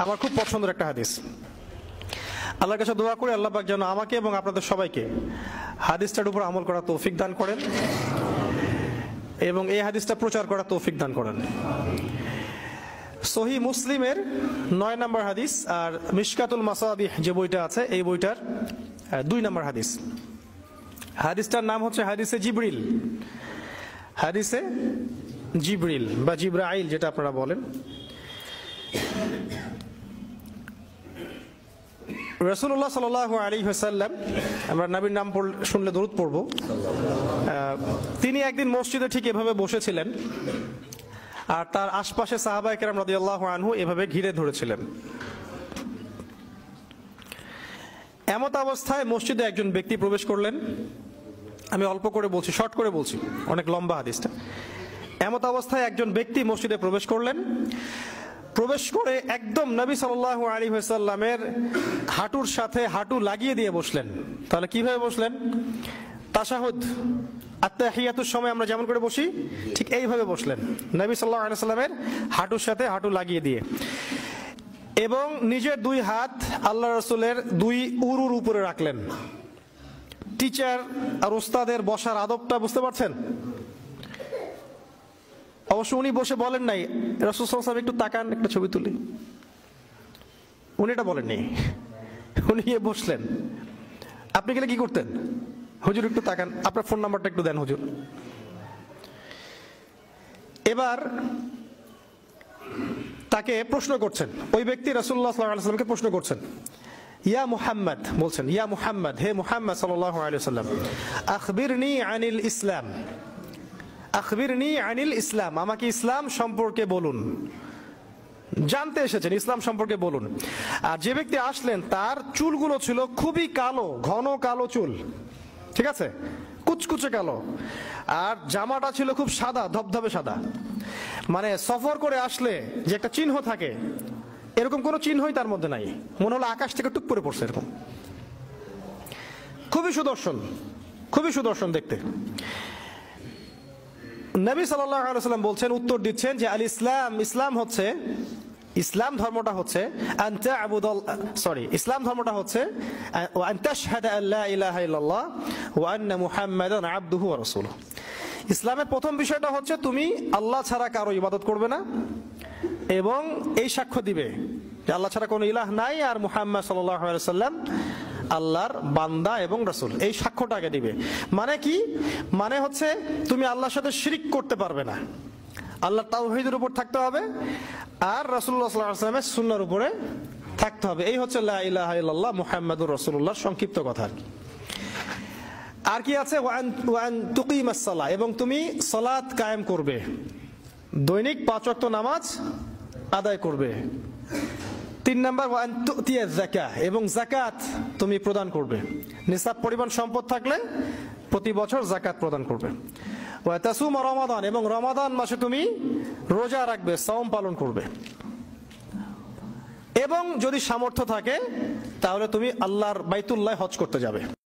আমার খুব পছন্দের একটা হাদিস। আল্লাহর কাছে দোয়া করি আল্লাহ পাক যেন আমাকে এবং আপনাদের সবাইকে হাদিসটার উপর আমল করার তৌফিক দান করেন এবং এই হাদিসটা প্রচার করার তৌফিক দান করেন। সহিহ মুসলিমের 9 নম্বর হাদিস আর মিশকাতুল মাসাবিহ যে বইটা আছে এই বইটার 2 নম্বর হাদিস। হাদিসটার নাম হচ্ছে হাদিসে জিবরিল। হাদিসে জিবরিল বা জিব্রাইল যেটা আপনারা বলেন। রাসূলুল্লাহ সাল্লাল্লাহু আলাইহি ওয়াসাল্লাম, আমরা নবীর নাম শুনলে দরুদ পড়ব, তিনি একদিন মসজিদে ঠিক এভাবে বসেছিলেন আর তার আশপাশে সাহাবায়ে কেরাম রাদিয়াল্লাহু আনহু এভাবে ঘিরে ধরেছিলেন। এমত অবস্থায় মসজিদে একজন ব্যক্তি প্রবেশ করলেন। আমি অল্প করে বলছি, শর্ট করে বলছি, অনেক লম্বা হাদিসটা। এমত অবস্থায় একজন ব্যক্তি মসজিদে প্রবেশ করলেন। প্রবেশ করে একদম নবী সাল্লাল্লাহু আলাইহি ওয়াসাল্লামের হাঁটুর সাথে হাঁটু লাগিয়ে দিয়ে বসলেন। তাহলে কিভাবে বসলেন? তাশাহুদ আত্তাহিয়াতুর সময় আমরা যেমন করে বসি ঠিক এইভাবে বসলেন, নবী সাল্লাল্লাহু আলাইহি ওয়াসাল্লামের হাঁটুর সাথে হাঁটু লাগিয়ে দিয়ে, এবং নিজের 2 হাত আল্লাহ রাসূলের 2 উরুর উপরে রাখলেন। টিচার আর ওস্তাদের বসার আদবটা বুঝতে পারছেন? অবশ্য উনি বসে বলেন নাই রাসূল সাল্লাল্লাহু আলাইহি ওয়াসাল্লাম একটু তাকান, একটা ছবি তুলি, উনি এটা বলেননি। উনি বসলেন। আপনি গেলে কি করতেন? হুজুর একটু তাকান, আপনার ফোন নাম্বারটা একটু দেন হুজুর। এবার তাকে প্রশ্ন করছেন, ওই ব্যক্তি রাসূলুল্লাহ সাল্লাল্লাহু আলাইহি ওয়াসাল্লামকে প্রশ্ন করছেন, ইয়া মুহাম্মদ, বলছেন ইয়া মুহাম্মদ, হে মুহাম্মদ সাল্লাল্লাহু আলাইহি ওয়াসাল্লাম, আখবিরনি আনিল ইসলাম, আখবিরনি আনিল ইসলাম, আমাকে ইসলাম সম্পর্কে বলুন। জানতে এসেছেন, ইসলাম সম্পর্কে বলুন। আর যে ব্যক্তি আসলেন তার চুলগুলো ছিল খুবই কালো, ঘন কালো চুল, ঠিক আছে, কুচকুচে কালো, আর জামাটা ছিল খুব সাদা, ধবধবে সাদা। মানে সফর করে আসলে যে একটা চিহ্ন থাকে এরকম কোনো চিহ্নই তার মধ্যে নাই, মনে হলো আকাশ থেকে টুক করে পড়ছে এরকম। খুবই সুদর্শন, খুবই সুদর্শন দেখতে। নবী সাল্লাল্লাহু আলাইহি ওয়াসাল্লাম বলছেন, উত্তর দিচ্ছেন যে আল ইসলাম, ইসলাম হচ্ছে, ইসলাম ধর্মটা হচ্ছে ইসলাম ধর্মটা হচ্ছে আন তাশহাদা আল্লা ইলাহা ইল্লাল্লাহ ওয়া আন্না মুহাম্মাদান আবদুহু ওয়া রাসূলুহু। ইসলামের প্রথম বিষয়টা হচ্ছে তুমি আল্লাহ ছাড়া কারো ইবাদত করবে না এবং এই সাক্ষ্য দিবে যে আল্লাহ ছাড়া কোনো ইলাহ নাই আর মুহাম্মদ সাল্লাল্লাহু আলাইহি ওয়াসাল্লাম আল্লাহর বান্দা এবং রাসূল। এই সাক্ষ্যটা আগে দিবে। মানে কি? মানে হচ্ছে তুমি আল্লাহর সাথে শিরক করতে পারবে না, আল্লাহর তাওহীদের উপর থাকতে হবে আর রাসূলুল্লাহ সাল্লাল্লাহু আলাইহি ওয়াসাল্লামের সুন্নাহর উপরে থাকতে হবে। এই হচ্ছে লা ইলাহা ইল্লাল্লাহ মুহাম্মাদুর রাসূলুল্লাহ সংক্ষিপ্ত কথা। আর কি আছে? ওয়ান তুকিমাস সালাহ, এবং তুমি সালাত কায়েম করবে, দৈনিক 5 ওয়াক্ত নামাজ আদায় করবে। 3 নাম্বার ওয়ান তুতিয়াজ যাকাত, এবং যাকাত তুমি প্রদান করবে। নিসাব পরিমাণ সম্পদ থাকলে প্রতি বছর যাকাত প্রদান করবে। ওয়া তাসুম রমাদান, এবং রমাদান মাসে তুমি রোজা রাখবে, সাওম পালন করবে। এবং যদি সামর্থ্য থাকে তাহলে তুমি আল্লাহর বাইতুল্লাহ হজ করতে যাবে।